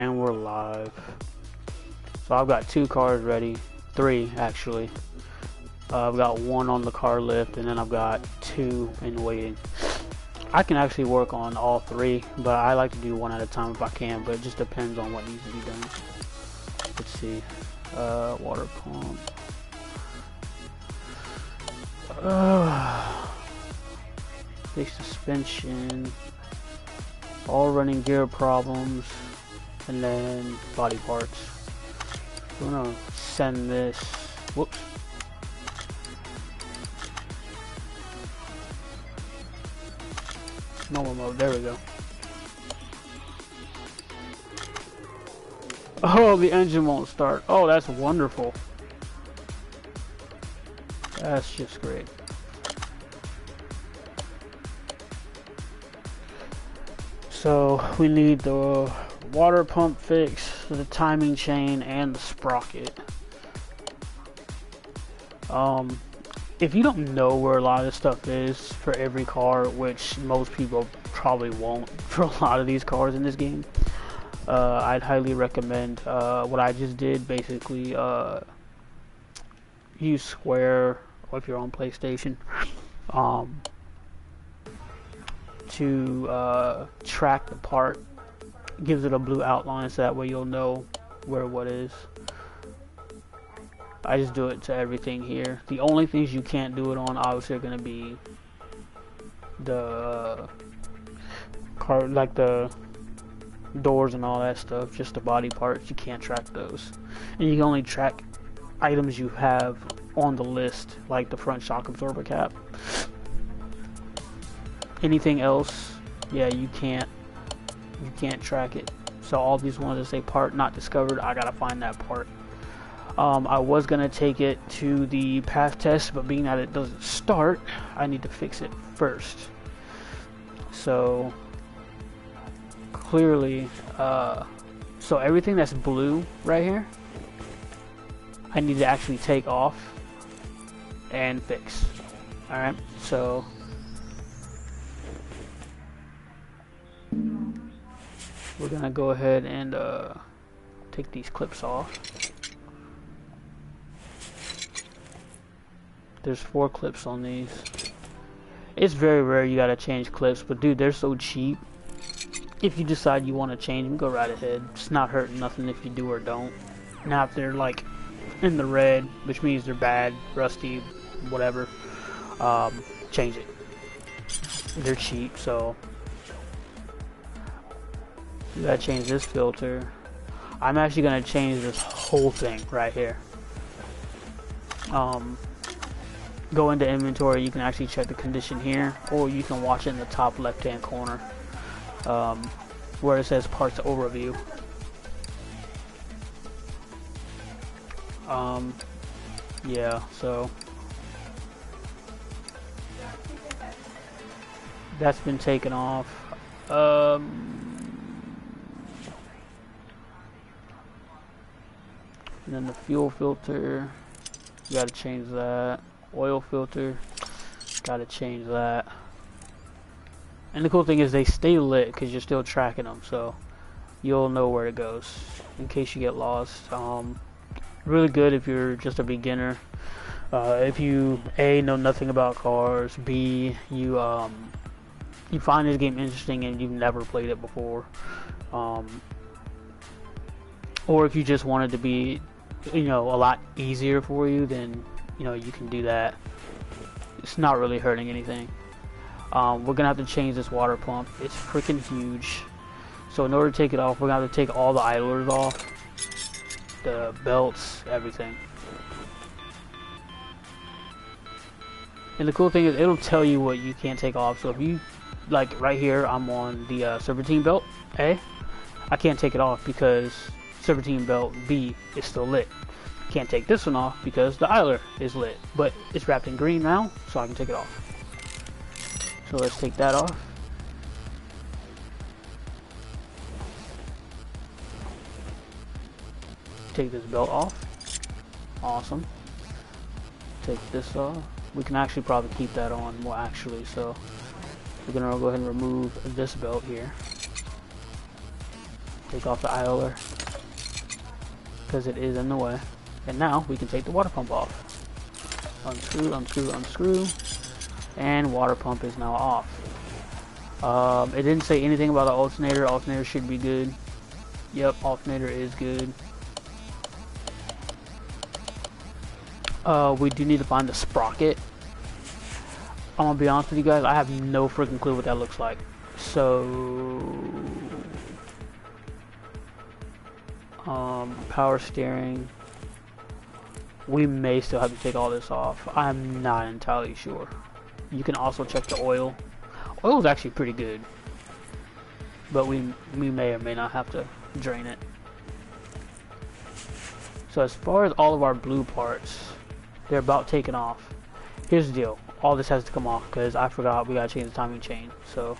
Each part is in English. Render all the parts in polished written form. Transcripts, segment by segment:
And we're live. So I've got 2 cars ready. 3 actually. I've got 1 on the car lift, and then I've got 2 in waiting. I can actually work on all 3, but I like to do 1 at a time if I can, but it just depends on what needs to be done. Let's see. Water pump. Fix suspension. All running gear problems. And then body parts. I'm gonna send this. Whoops. Normal mode. There we go. Oh, the engine won't start. Oh, that's wonderful. That's just great. So we need the water pump fix, the timing chain, and the sprocket. If you don't know where a lot of this stuff is for every car, which most people probably won't for a lot of these cars in this game, I'd highly recommend what I just did. Basically, use Square, or if you're on PlayStation, to track the part. Gives it a blue outline, so that way you'll know where what is. I just do it to everything here. The only things you can't do it on obviously are going to be the car, like the doors and all that stuff. Just the body parts, you can't track those, and you can only track items you have on the list, like the front shock absorber cap. Anything else, yeah, you can't track it. So all these ones that say part not discovered, I gotta find that part. I was gonna take it to the path test, but being that it doesn't start, I need to fix it first. So clearly, so everything that's blue right here, I need to actually take off and fix. Alright, so we're gonna go ahead and take these clips off. There's 4 clips on these. It's very rare you gotta change clips, but dude, they're so cheap. If you decide you want to change them, go right ahead. It's not hurting nothing if you do or don't. Now if they're like in the red, which means they're bad, rusty, whatever, change it. They're cheap, so you gotta change this filter. I'm actually gonna change this whole thing right here. Go into inventory, you can actually check the condition here, or you can watch it in the top left hand corner, where it says parts overview. Yeah, so that's been taken off. And then the fuel filter, you gotta change that. Oil filter, gotta change that. And the cool thing is they stay lit because you're still tracking them, so you'll know where it goes in case you get lost. Really good if you're just a beginner. If you A, know nothing about cars, B, you find this game interesting and you've never played it before, or if you just want it to be, you know, a lot easier for you, then you know you can do that. It's not really hurting anything. We're gonna have to change this water pump. It's freaking huge. So in order to take it off, we're gonna have to take all the idlers off, the belts, everything. And the cool thing is it'll tell you what you can't take off. So if you, like right here, I'm on the serpentine belt A. I can't take it off because serpentine belt B is still lit. Can't take this one off because the idler is lit, but it's wrapped in green now, so I can take it off. So let's take that off. Take this belt off. Awesome. Take this off. We can actually probably keep that on. Well, actually, so we're gonna go ahead and remove this belt here. Take off the idler because it is in the way. And now we can take the water pump off. Unscrew, unscrew, unscrew. And water pump is now off. It didn't say anything about the alternator. Alternator should be good. Yep, alternator is good. We do need to find the sprocket. I'm gonna be honest with you guys, I have no freaking clue what that looks like. So, power steering. We may still have to take all this off. I'm not entirely sure. You can also check the oil. Oil is actually pretty good, but we may or may not have to drain it. So as far as all of our blue parts, they're about taken off. Here's the deal. All this has to come off because I forgot we gotta change the timing chain. So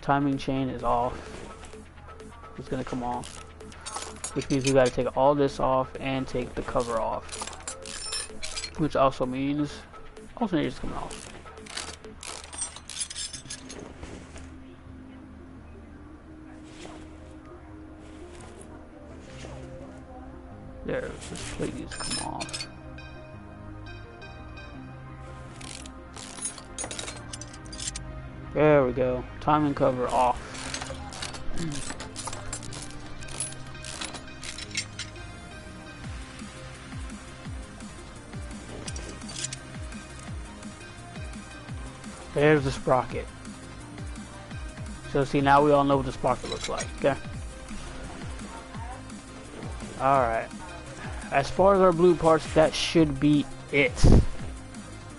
timing chain is off. It's gonna come off, which means we gotta take all this off and take the cover off, which also means alternator's coming off. There, this plate needs to come off. There we go. Timing cover off. There's the sprocket. So see, now we all know what the sprocket looks like, okay? Alright. As far as our blue parts, that should be it.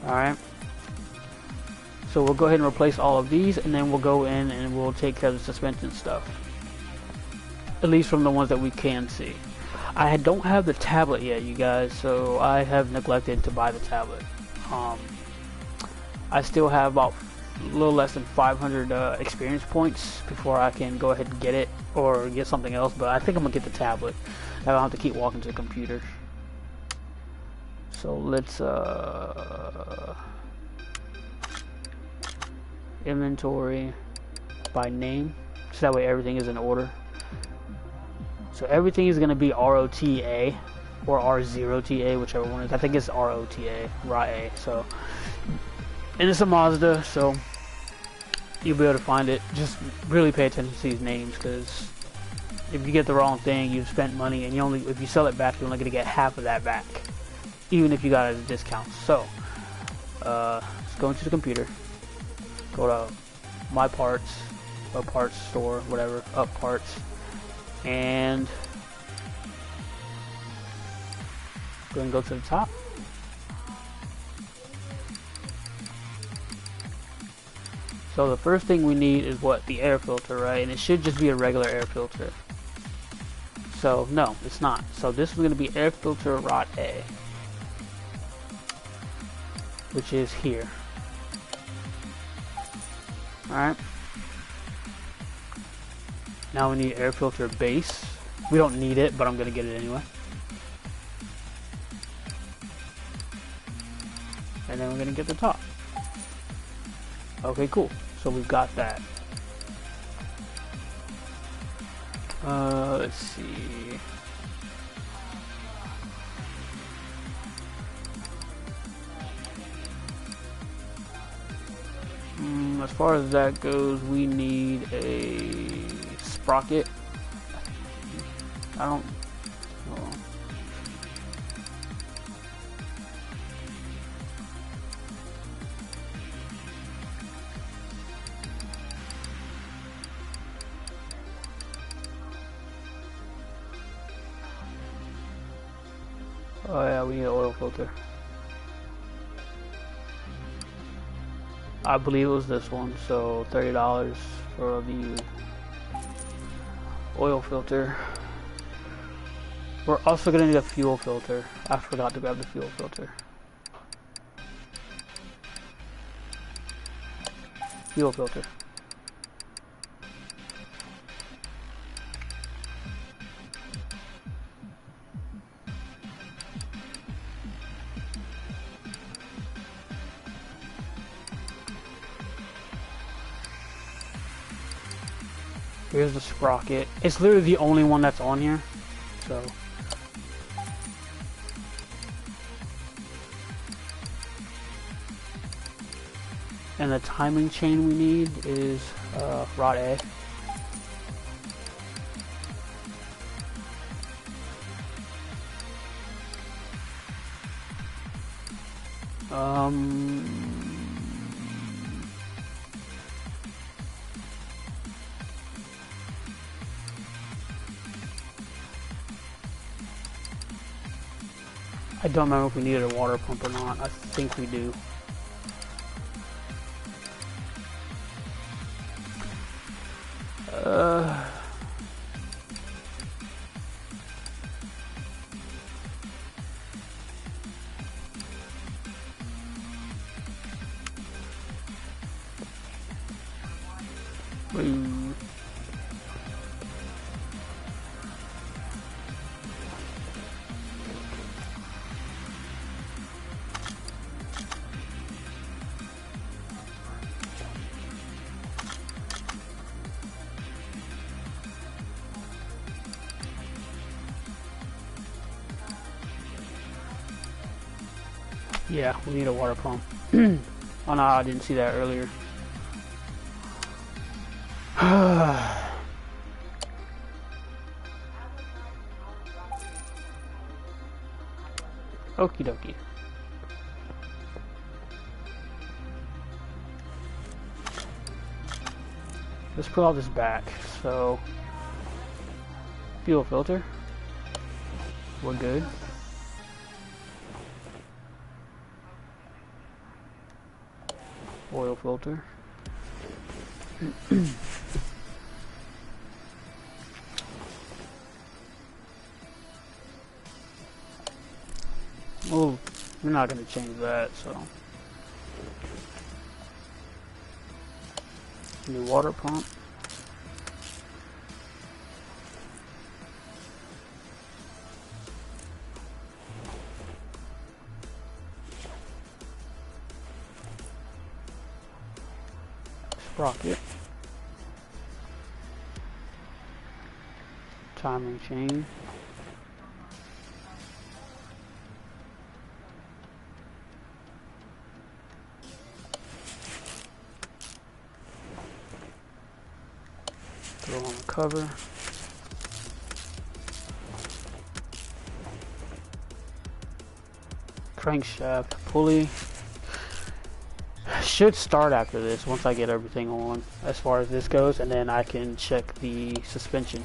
Alright. So we'll go ahead and replace all of these, and then we'll go in and we'll take care of the suspension stuff. At least from the ones that we can see. I don't have the tablet yet, you guys, so I have neglected to buy the tablet. I still have about a little less than 500 experience points before I can go ahead and get it or get something else, but I think I'm gonna get the tablet. I don't have to keep walking to the computer. So let's inventory by name, so that way everything is in order. So everything is gonna be ROTA or R0TA, whichever one it is. I think it's ROTA, RA. So, and it's a Mazda, so you'll be able to find it. Just really pay attention to these names, because if you get the wrong thing, you've spent money, and if you sell it back, you're only gonna get half of that back, even if you got it at a discount. So, let's go into the computer. Go to my parts, or parts store, whatever, up parts, and go and go to the top. So the first thing we need is what? The air filter, right? And it should just be a regular air filter. So no, it's not. So this is going to be air filter rod A, which is here. Alright. Now we need air filter base. We don't need it, but I'm going to get it anyway. And then we're going to get the top. Okay, cool. So we've got that. Let's see. As far as that goes, we need a sprocket. I don't. Oh. Oh yeah, we need an oil filter. I believe it was this one, so $30 for the oil filter. We're also gonna need a fuel filter. I forgot to grab the fuel filter. Fuel filter. Here's the sprocket. It's literally the only one that's on here. So. And the timing chain we need is rod A. I don't remember if we needed a water pump or not. I think we do. Yeah, we need a water pump. Oh no, I didn't see that earlier. Okie dokie. Let's put all this back. So, fuel filter. We're good. Oil filter. Oh, we're not going to change that, so. New water pump. Sprocket. Timing chain. Throw on the cover. Crankshaft pulley. Should start after this once I get everything on as far as this goes, and then I can check the suspension.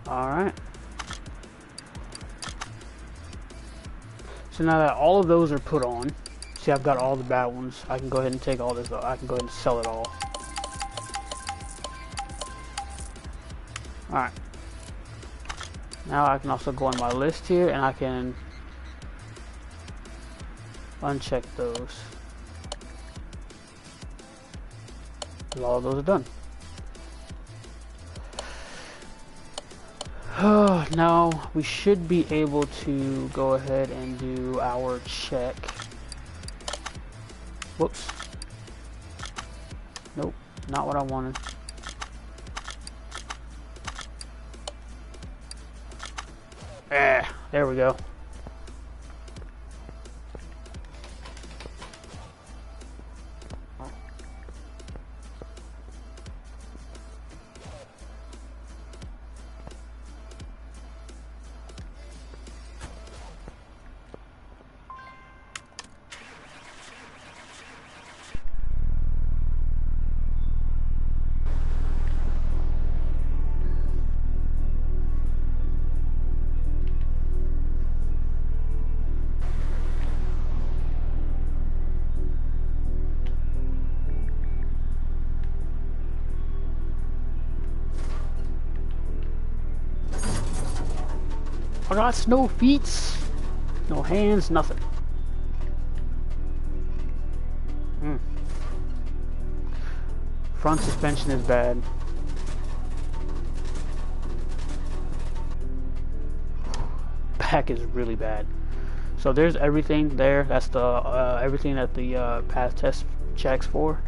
Alright. So now that all of those are put on, see I've got all the bad ones, I can go ahead and take all this, I can go ahead and sell it all. Alright. Now I can also go on my list here and I can uncheck those. All of those are done. Now we should be able to go ahead and do our check. Whoops. Nope, not what I wanted. I There we go. I got no feet, no hands, nothing. Front suspension is bad. Back is really bad. So there's everything there. That's the everything that the path test checks for.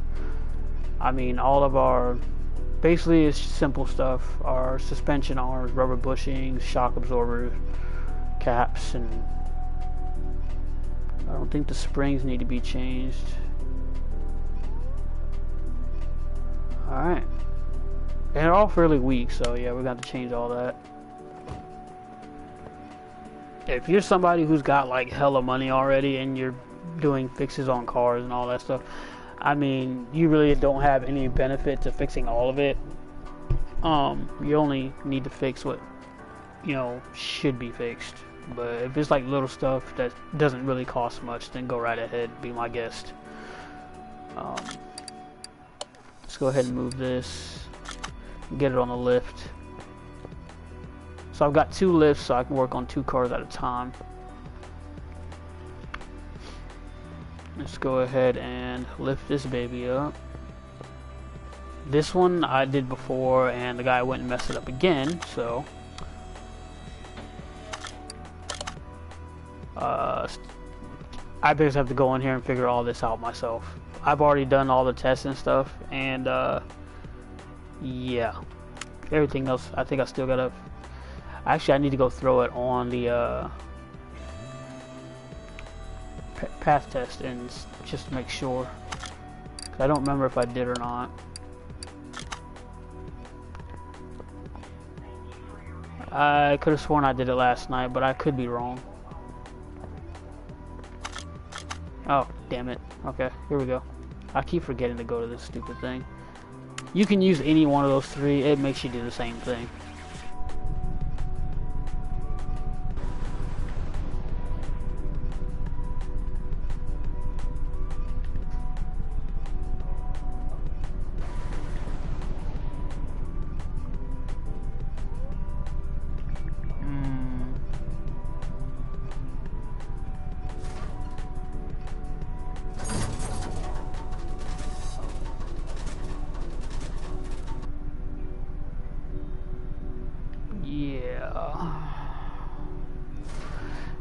I mean, all of our, basically it's simple stuff. Our suspension arms, rubber bushings, shock absorbers, caps, and I don't think the springs need to be changed. Alright. And they're all fairly weak, so yeah, we're going to change all that. If you're somebody who's got like hella money already and you're doing fixes on cars and all that stuff, I mean, you really don't have any benefit to fixing all of it. You only need to fix what, you know, should be fixed. But if it's like little stuff that doesn't really cost much, then go right ahead, be my guest. Let's go ahead and move this, get it on the lift. So I've got 2 lifts, so I can work on 2 cars at a time. Let's go ahead and lift this baby up. This one I did before, and the guy went and messed it up again, so I basically have to go in here and figure all this out myself. I've already done all the tests and stuff, and yeah, everything else I think I still gotta, actually I need to go throw it on the path test and just make sure, 'cause I don't remember if I did or not. I could have sworn I did it last night, but I could be wrong. Oh, damn it. Okay, here we go. I keep forgetting to go to this stupid thing. You can use any one of those 3. It makes you do the same thing.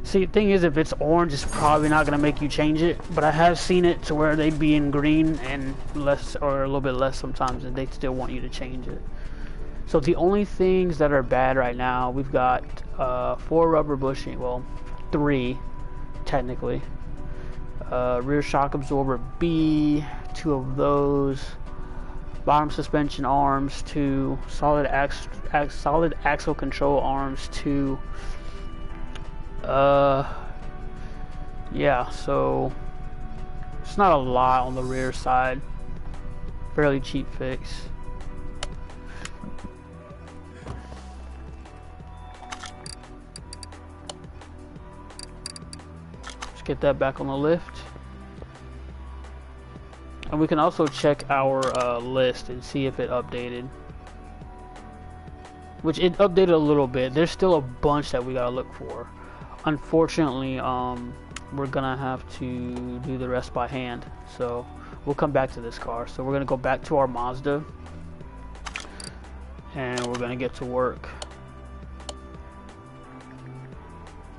See, the thing is, if it's orange, it's probably not going to make you change it, but I have seen it to where they'd be in green and less, or a little bit less sometimes, and they still want you to change it. So the only things that are bad right now, we've got 4 rubber bushing, well, 3 technically. Rear shock absorber B, 2 of those. Bottom suspension arms 2, solid axle control arms 2. Yeah, so it's not a lot on the rear side. Fairly cheap fix. Let's get that back on the lift. And we can also check our list and see if it updated. Which it updated a little bit. There's still a bunch that we gotta look for. Unfortunately, we're gonna have to do the rest by hand. So we'll come back to this car. So we're gonna go back to our Mazda. And we're gonna get to work.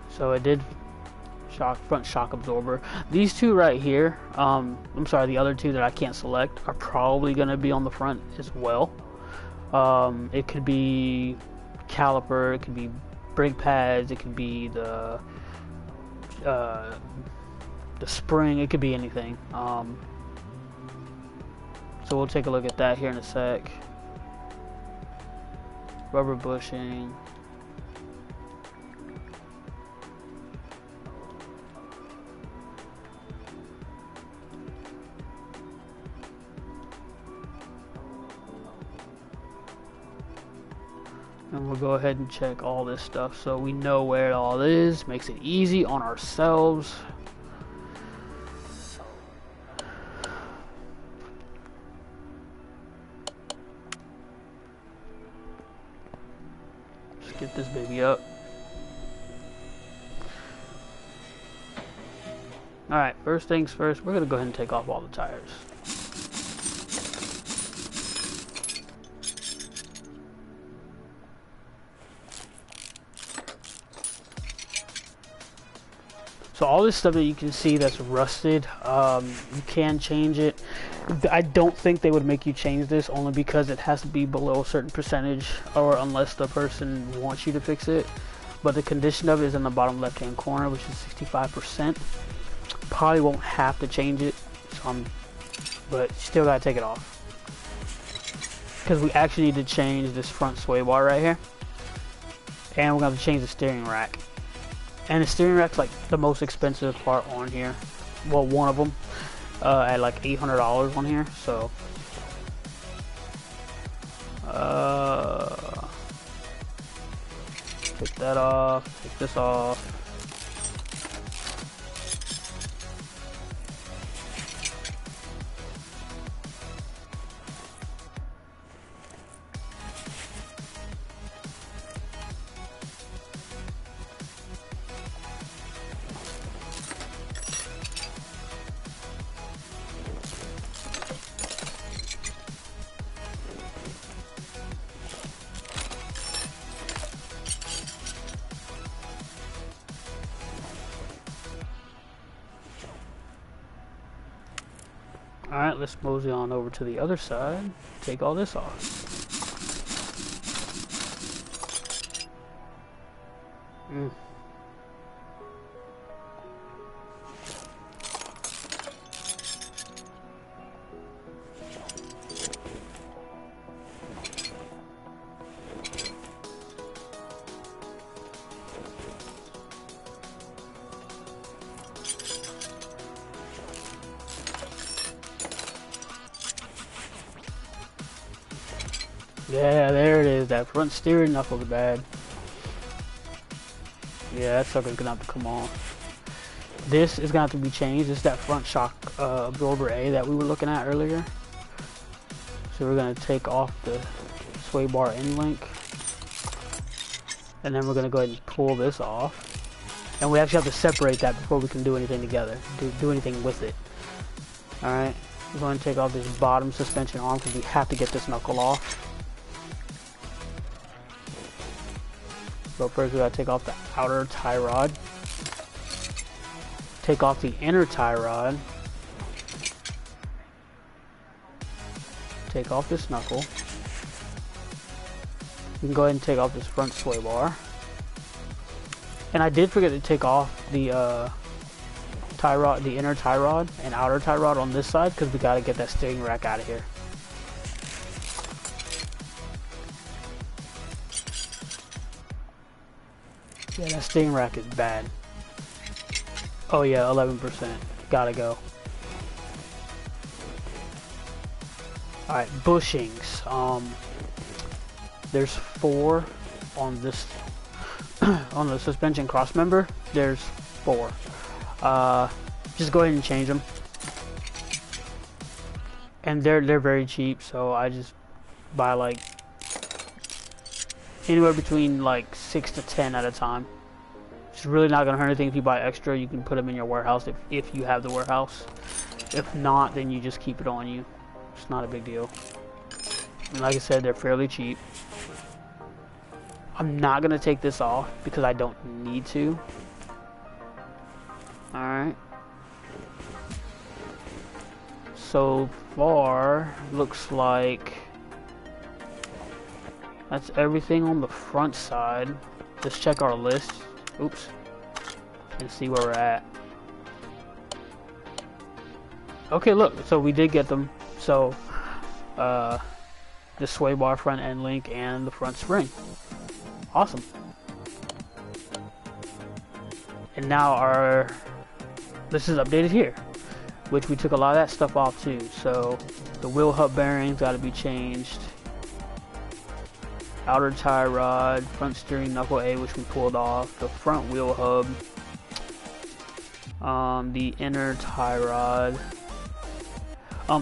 So it did front shock absorber. These 2 right here, I'm sorry, the other 2 that I can't select are probably going to be on the front as well. It could be caliper, it could be brake pads, it could be the spring, it could be anything. So we'll take a look at that here in a sec. Rubber bushing. And we'll go ahead and check all this stuff so we know where it all is. Makes it easy on ourselves. Just get this baby up. Alright, first things first, we're going to go ahead and take off all the tires. So all this stuff that you can see that's rusted, you can change it. I don't think they would make you change this, only because it has to be below a certain percentage, or unless the person wants you to fix it. But the condition of it is in the bottom left hand corner, which is 65%. Probably won't have to change it, but still gotta take it off. Because we actually need to change this front sway bar right here. And we're gonna have to change the steering rack. And the steering rack's like the most expensive part on here. Well, one of them at like $800 on here. So, take that off. Take this off. Alright, let's mosey on over to the other side. Take all this off. Yeah, there it is. That front steering knuckle's bad. Yeah, that sucker's gonna have to come off. This is gonna have to be changed. This is that front shock absorber A that we were looking at earlier. So we're gonna take off the sway bar end link, and then we're gonna go ahead and pull this off. And we actually have to separate that before we can do anything together. Do anything with it. All right, we're going to take off this bottom suspension arm because we have to get this knuckle off. But first we gotta take off the outer tie rod. Take off the inner tie rod. Take off this knuckle. You can go ahead and take off this front sway bar. And I did forget to take off the tie rod, the inner tie rod and outer tie rod on this side, because we gotta get that steering rack out of here. Yeah, that steering rack is bad. Oh yeah, 11%. Gotta go. Alright, bushings. There's 4 on this on the suspension cross member. There's 4. Just go ahead and change them. And they're very cheap, so I just buy like anywhere between like 6 to 10 at a time. It's really not gonna hurt anything if you buy extra. You can put them in your warehouse if you have the warehouse. If not, then you just keep it on you. It's not a big deal. And like I said, they're fairly cheap. I'm not gonna take this off because I don't need to. Alright. So far, looks like that's everything on the front side. Let's check our list. Oops. And see where we're at. Okay, look. So we did get them. So, the sway bar front end link and the front spring. Awesome. And now this is updated here, which we took a lot of that stuff off too. So the wheel hub bearings got to be changed. Outer tie rod, front steering knuckle A, which we pulled off. The front wheel hub. The inner tie rod.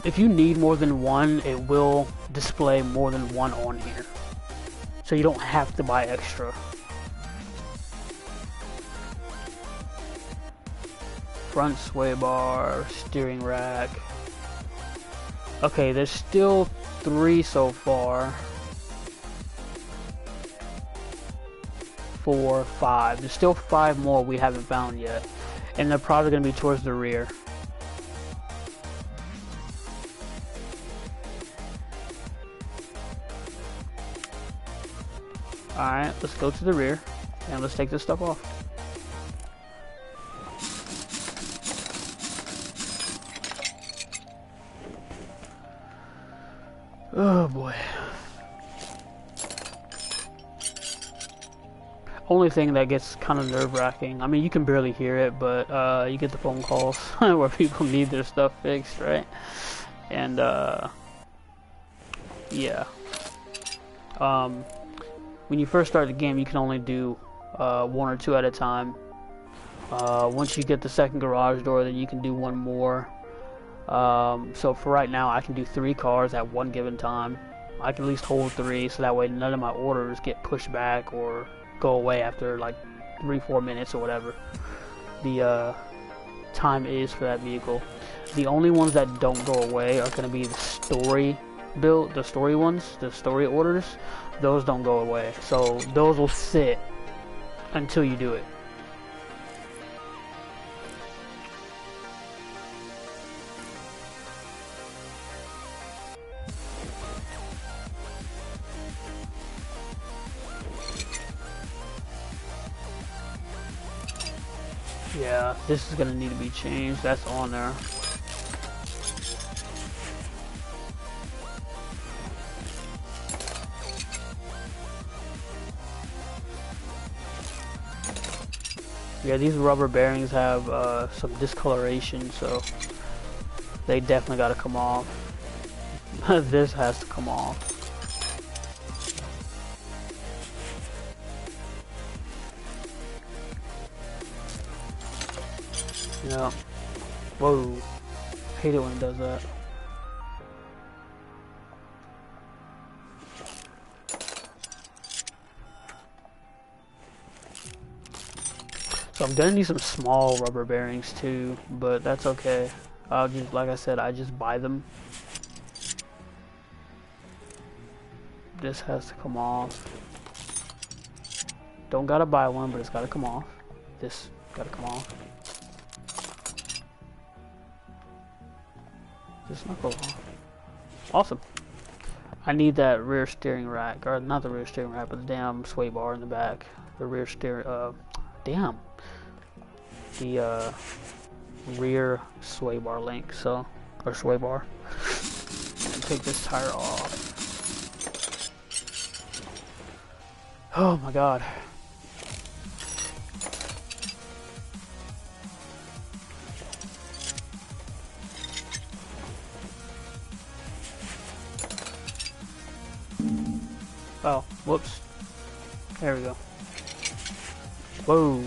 If you need more than one, it will display more than one on here. So you don't have to buy extra. Front sway bar, steering rack. Okay, there's still 3 so far. 4, 5. There's still 5 more we haven't found yet. And they're probably going to be towards the rear. Alright, let's go to the rear. And let's take this stuff off. Oh boy. Only thing that gets kind of nerve-wracking, I mean you can barely hear it, but you get the phone calls where people need their stuff fixed, right? And yeah. When you first start the game, you can only do 1 or 2 at a time. Once you get the second garage door, then you can do 1 more. So for right now, I can do 3 cars at one given time. I can at least hold 3, so that way none of my orders get pushed back or go away after like 3-4 minutes or whatever the time is for that vehicle. The only ones that don't go away are going to be the story build, the story ones, the story orders. Those don't go away, so those will sit until you do it. Yeah, this is gonna need to be changed. That's on there. Yeah, these rubber bearings have some discoloration, so they definitely got to come off. This has to come off. Yeah. Whoa. Hate it when it does that. So I'm gonna need some small rubber bearings too, but that's okay. I'll just, like I said, I just buy them. This has to come off. Don't gotta buy one, but it's gotta come off. This gotta come off. This knuckle off. Awesome. I need that rear steering rack, or not the rear steering rack, but the damn sway bar in the back. The rear steering, damn. The rear sway bar link, so, or sway bar. And take this tire off. Oh my god. Oh, whoops. There we go. Whoa.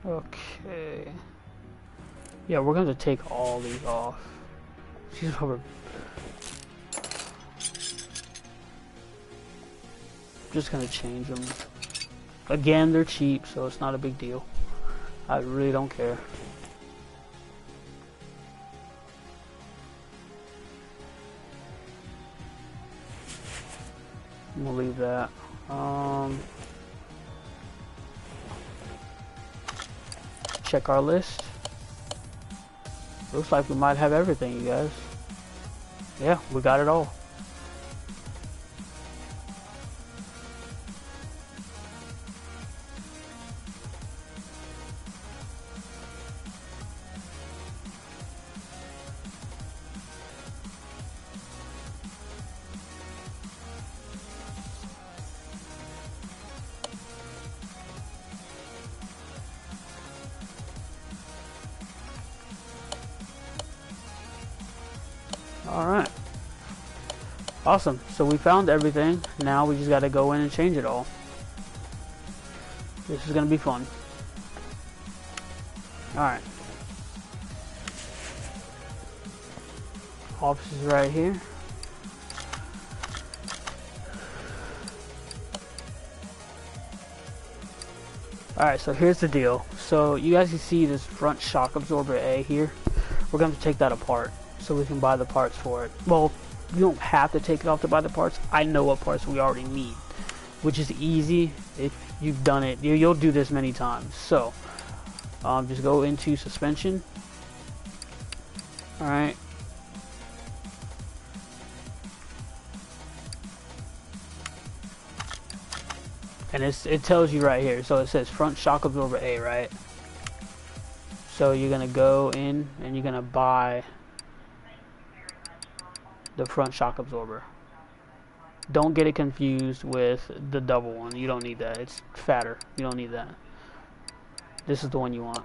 Okay. Yeah, we're going to take all these off. These are just going to change them. Again, they're cheap, so it's not a big deal. I really don't care. We'll leave that. Check our list. Looks like we might have everything, you guys. Yeah, we got it all. Alright. Awesome. So we found everything. Now we just got to go in and change it all. This is going to be fun. Alright. Office is right here. Alright, so here's the deal. So you guys can see this front shock absorber A here. We're going to take that apart so we can buy the parts for it. Well, you don't have to take it off to buy the parts. I know what parts we already need, which is easy if you've done it. You'll do this many times. So just go into suspension. Alright. And it tells you right here. So it says front shock absorber A, right? So you're going to go in and you're going to buy the front shock absorber. Don't get it confused with the double one. You don't need that. It's fatter. You don't need that. This is the one you want.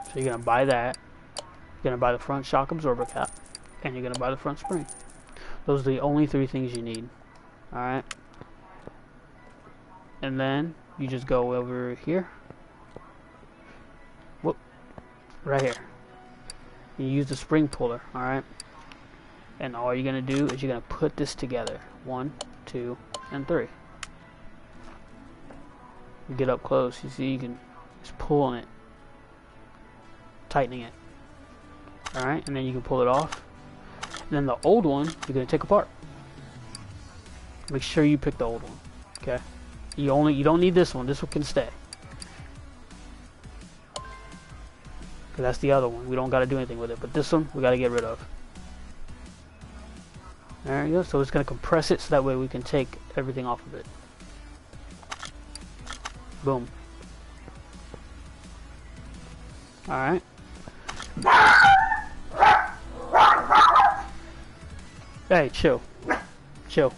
So you're going to buy that. You're going to buy the front shock absorber cap. And you're going to buy the front spring. Those are the only three things you need. Alright. And then you just go over here. Whoop. Right here. You use the spring puller, alright? And all you're going to do is you're going to put this together. 1, 2, and 3. You get up close, you see you can just pull on it. Tightening it. Alright, and then you can pull it off. And then the old one, you're going to take apart. Make sure you pick the old one. Okay? You don't need this one. This one can stay. Because that's the other one. We don't got to do anything with it. But this one, we got to get rid of. There you go. So it's going to compress it so that way we can take everything off of it. Boom. Alright. Hey, chill. Chill.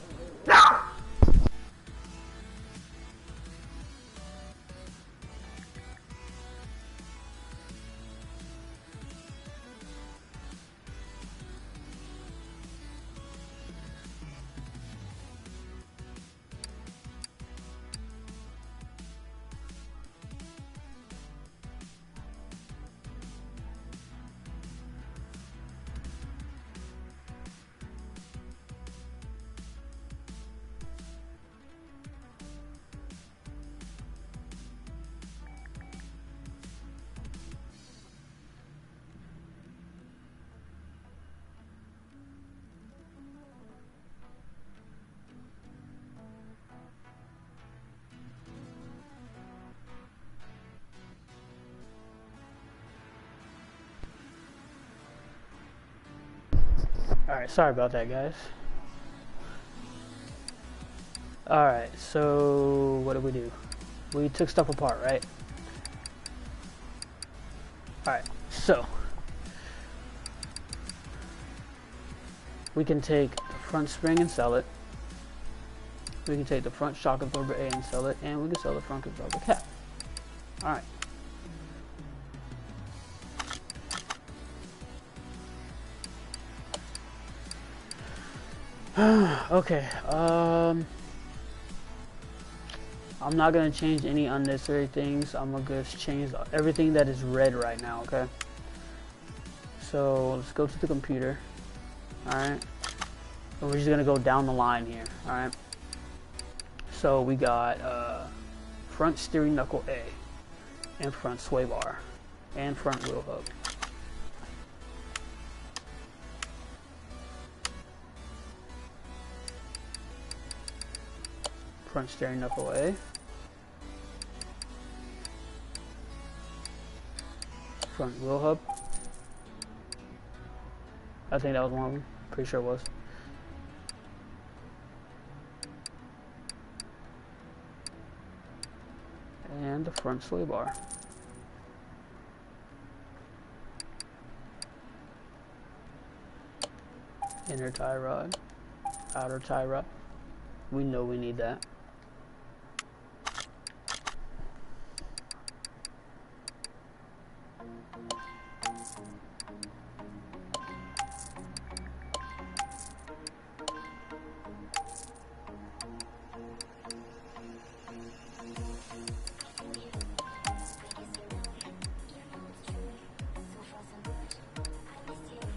Alright, sorry about that, guys. Alright, so what did we do? We took stuff apart, right? Alright, so we can take the front spring and sell it. We can take the front shock absorber A and sell it, and we can sell the front absorber cap. Alright. Okay, I'm not gonna change any unnecessary things. I'm gonna just change everything that is red right now, okay? So let's go to the computer, alright? And we're just gonna go down the line here, alright? So we got front steering knuckle A, and front sway bar, and front wheel hub. Front steering knuckle A, front wheel hub. I think that was one of them. Pretty sure it was. And the front sway bar. Inner tie rod, outer tie rod. We know we need that.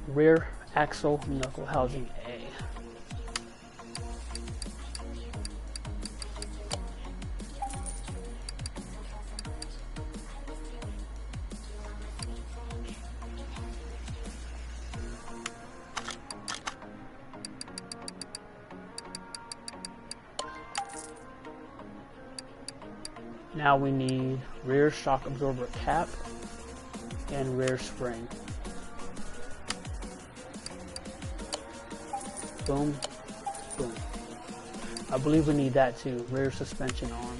Rear axle knuckle housing A. Now we need rear shock absorber cap and rear spring. Boom, boom. I believe we need that too. Rear suspension arm.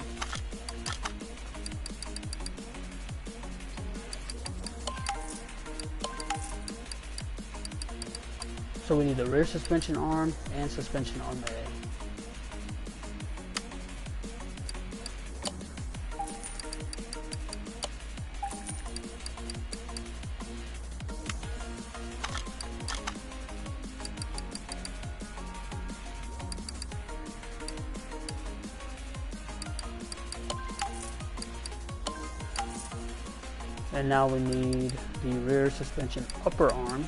So we need the rear suspension arm and suspension arm A. And now we need the rear suspension upper arm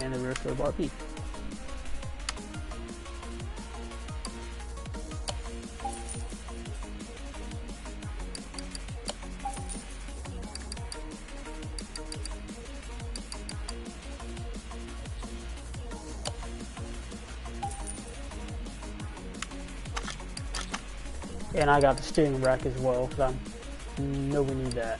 and the rear sway bar B. And I got the steering rack as well, because I know we need that.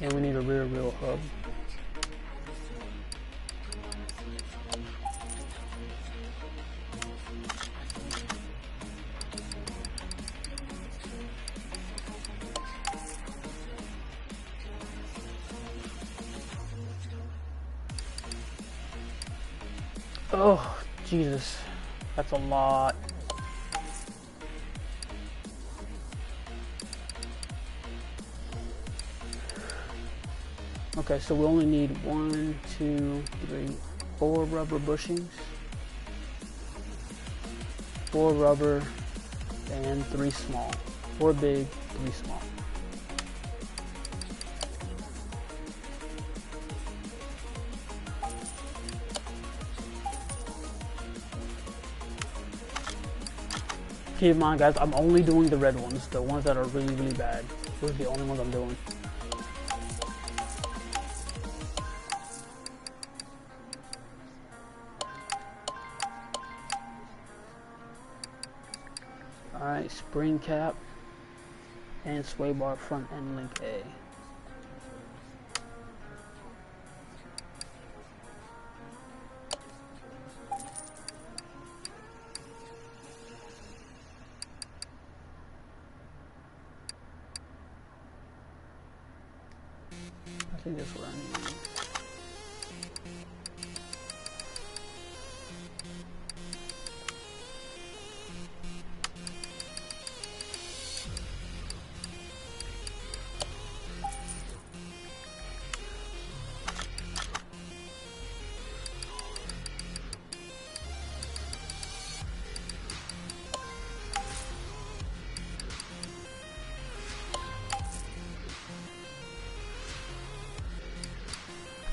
And we need a rear wheel hub. Oh, Jesus. That's a lot. Okay, so we only need 1, 2, 3, 4 rubber bushings. 4 rubber and 3 small. 4 big, 3 small. Keep in mind, guys, I'm only doing the red ones, the ones that are really, really bad. Those are the only ones I'm doing. Alright, spring cap and sway bar front end link A. I think that's what I need.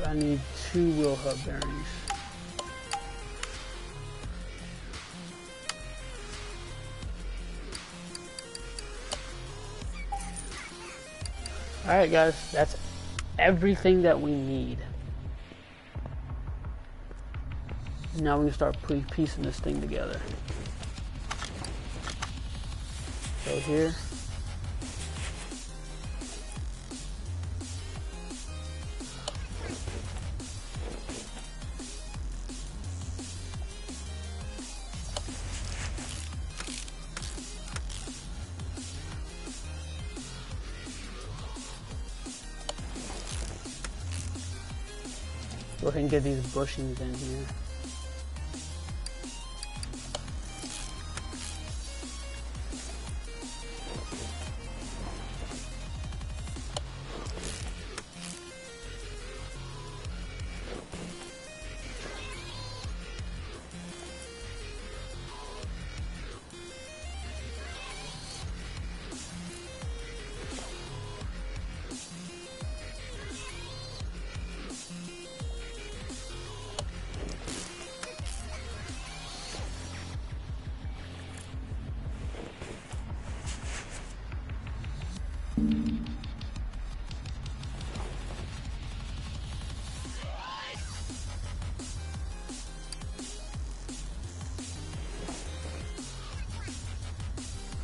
I need 2 wheel hub bearings. Alright guys, that's everything that we need. Now we can start piecing this thing together. So here. Go ahead and get these bushings in here.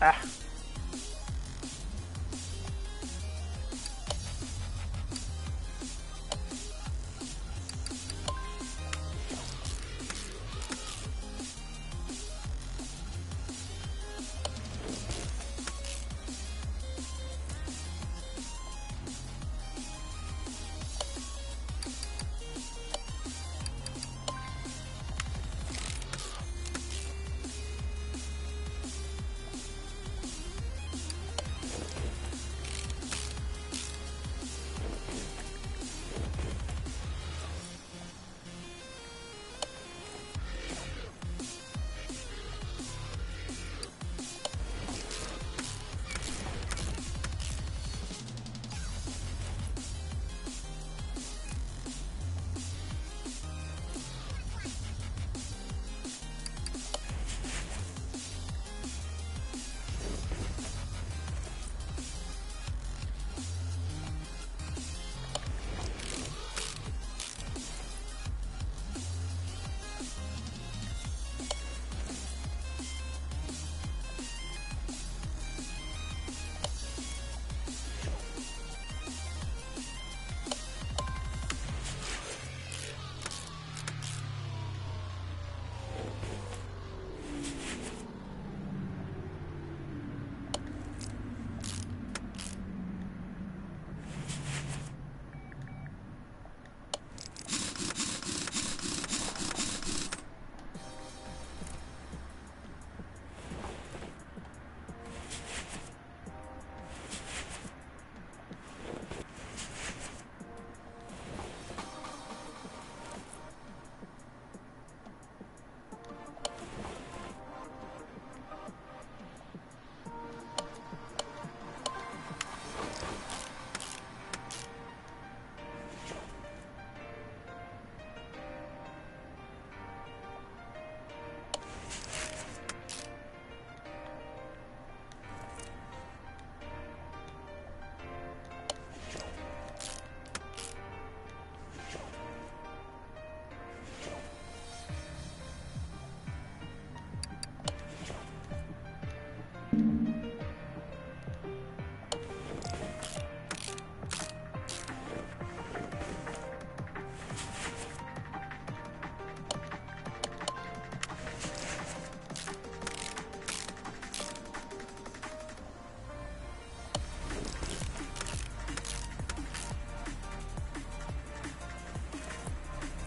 Ah.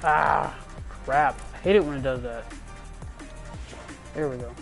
Ah, crap. I hate it when it does that. There we go.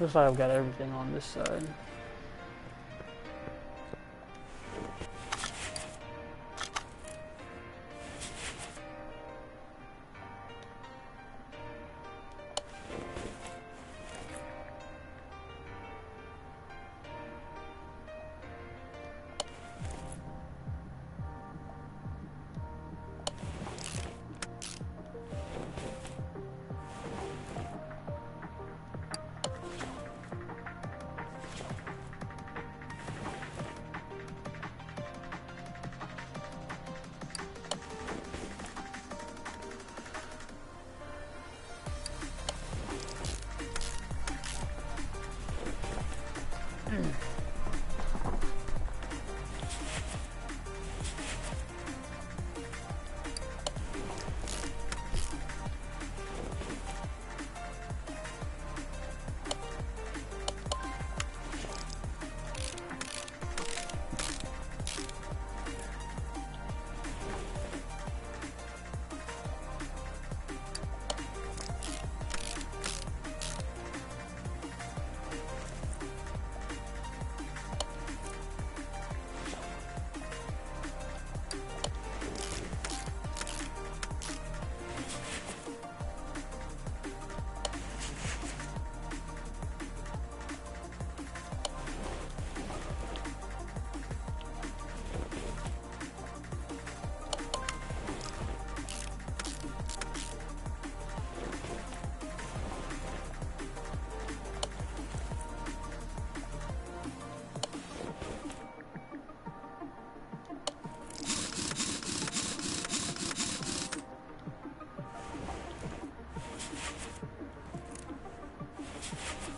Looks like I've got everything on this side.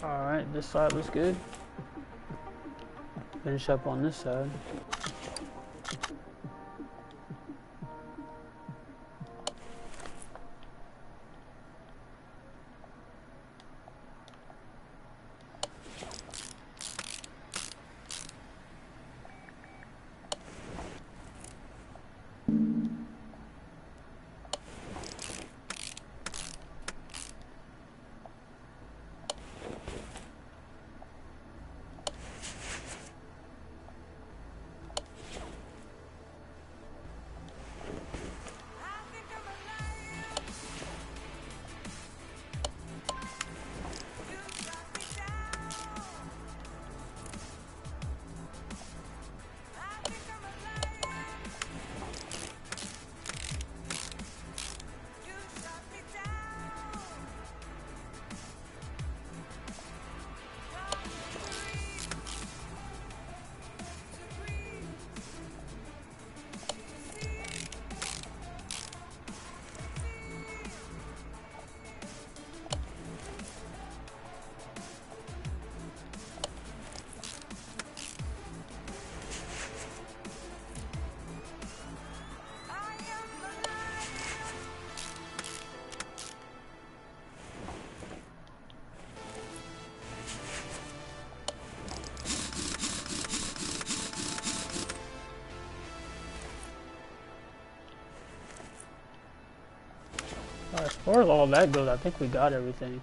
Alright, this side looks good. Finish up on this side. As far as all that goes, I think we got everything.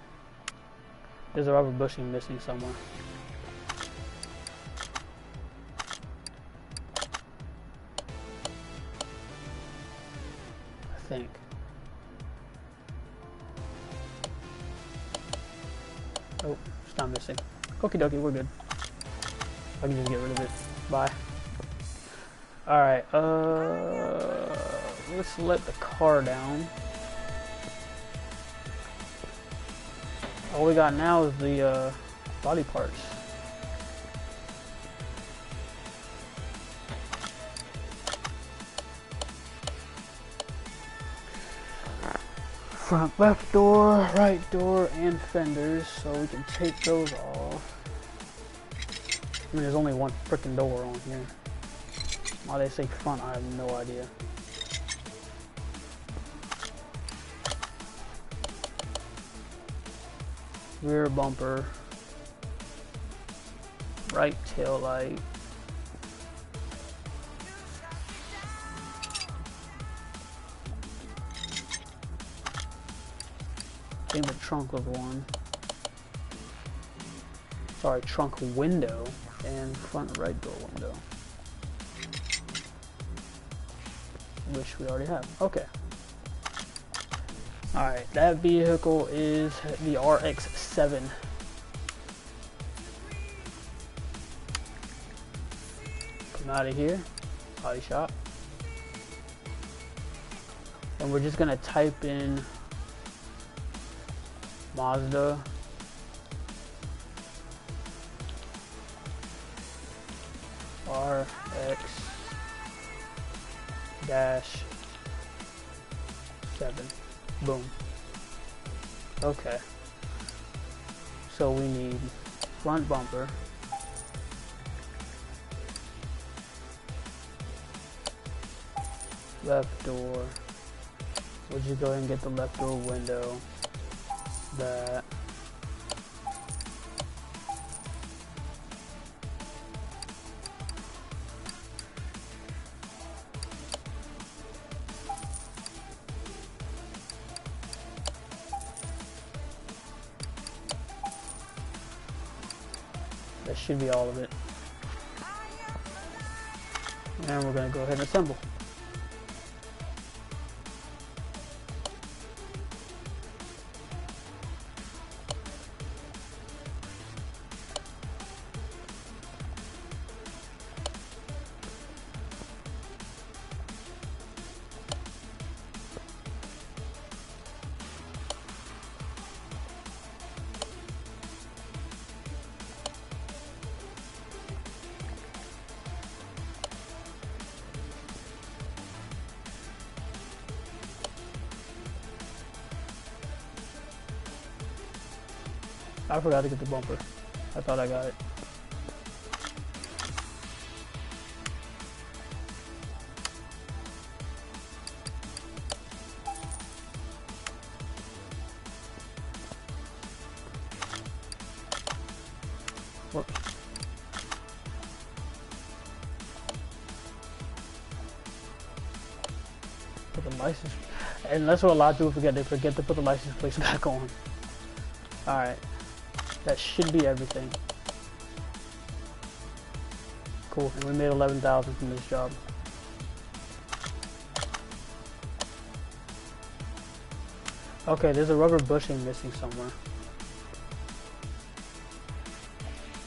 There's a rubber bushing missing somewhere. I think. Oh, it's not missing. Okie dokie, we're good. I can just get rid of it. Bye. Alright, let's let the car down. All we got now is the body parts. Front left door, right door, and fenders, so we can take those off. I mean, there's only one freaking door on here. Why they say front, I have no idea. Rear bumper, right tail light, I think the trunk was one. sorry, trunk window and front right door window, which we already have. Okay. Alright, that vehicle is the RX-7. Come out of here, body shop. And we're just gonna type in Mazda RX-7. Boom. Okay. So we need front bumper, left door. We'll just go ahead and get the left door window. That. That should be all of it. And we're going to go ahead and assemble. I forgot to get the bumper. I thought I got it. Whoops. Put the license, and that's what a lot of people forget. They forget to put the license plates back on. All right. That should be everything. Cool, and we made 11,000 from this job. Okay, there's a rubber bushing missing somewhere.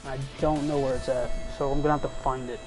I don't know where it's at, so I'm gonna have to find it.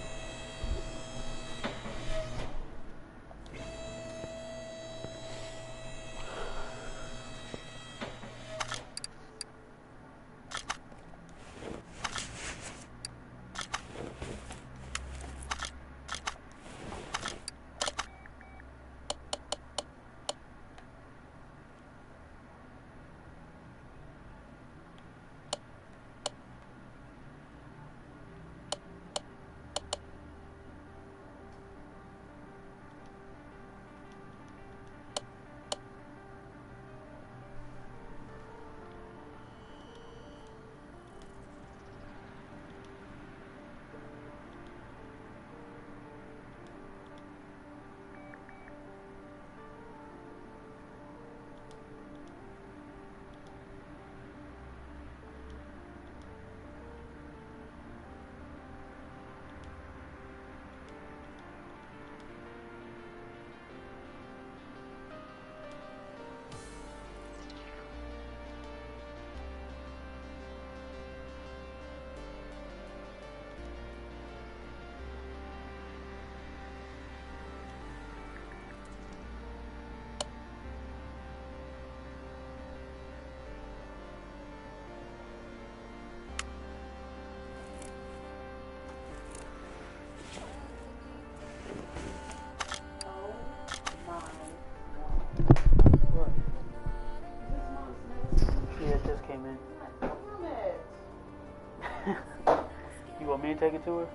You want me to take it to her?